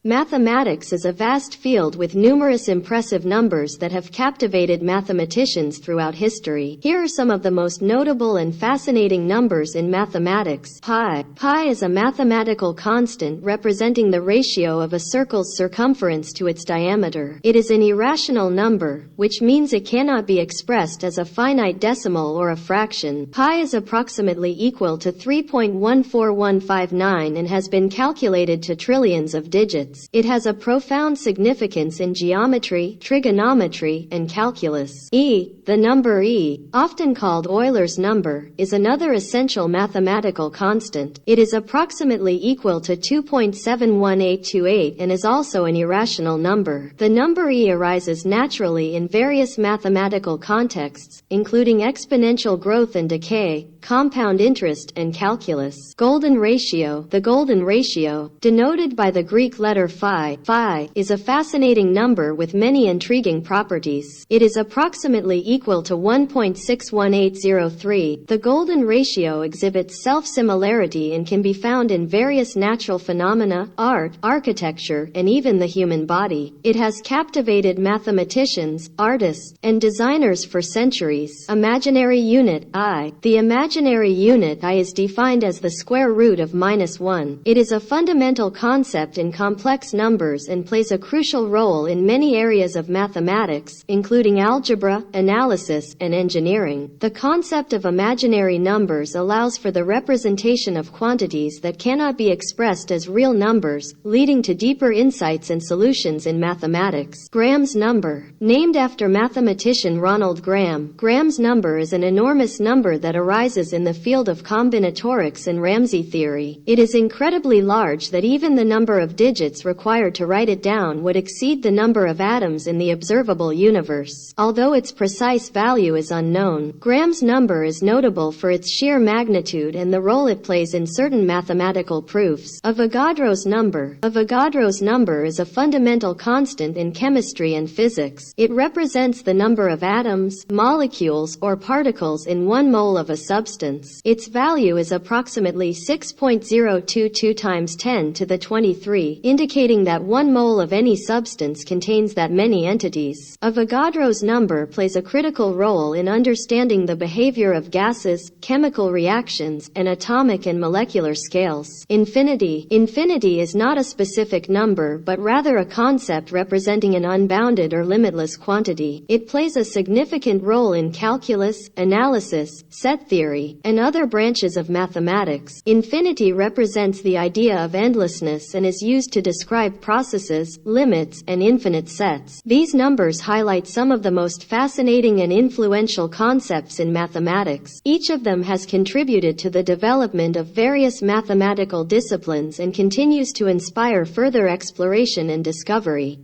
Mathematics is a vast field with numerous impressive numbers that have captivated mathematicians throughout history. Here are some of the most notable and fascinating numbers in mathematics. Pi. Pi is a mathematical constant representing the ratio of a circle's circumference to its diameter. It is an irrational number, which means it cannot be expressed as a finite decimal or a fraction. Pi is approximately equal to 3.14159 and has been calculated to trillions of digits. It has a profound significance in geometry, trigonometry, and calculus. E. The number e, often called Euler's number, is another essential mathematical constant. It is approximately equal to 2.71828 and is also an irrational number. The number e arises naturally in various mathematical contexts, including exponential growth and decay, compound interest, and calculus. Golden ratio. The golden ratio, denoted by the Greek letter phi, is a fascinating number with many intriguing properties. It is approximately equal to 1.61803. The golden ratio exhibits self-similarity and can be found in various natural phenomena, art, architecture, and even the human body. It has captivated mathematicians, artists, and designers for centuries. Imaginary unit I. The imaginary unit I is defined as the square root of -1. It is a fundamental concept in complex numbers and plays a crucial role in many areas of mathematics, including algebra, analysis, and engineering. The concept of imaginary numbers allows for the representation of quantities that cannot be expressed as real numbers, leading to deeper insights and solutions in mathematics. Graham's number. Named after mathematician Ronald Graham, Graham's number is an enormous number that arises in the field of combinatorics and Ramsey theory. It is incredibly large that even the number of digits required to write it down would exceed the number of atoms in the observable universe. Although its precise value is unknown, Graham's number is notable for its sheer magnitude and the role it plays in certain mathematical proofs. Avogadro's number. Avogadro's number is a fundamental constant in chemistry and physics. It represents the number of atoms, molecules, or particles in 1 mole of a substance. Its value is approximately 6.022 times 10 to the 23, indicating that 1 mole of any substance contains that many entities. Avogadro's number plays a critical role in understanding the behavior of gases, chemical reactions, and atomic and molecular scales. Infinity. Infinity is not a specific number but rather a concept representing an unbounded or limitless quantity. It plays a significant role in calculus, analysis, set theory, and other branches of mathematics. Infinity represents the idea of endlessness and is used to describe processes, limits, and infinite sets. These numbers highlight some of the most fascinating and influential concepts in mathematics. Each of them has contributed to the development of various mathematical disciplines and continues to inspire further exploration and discovery.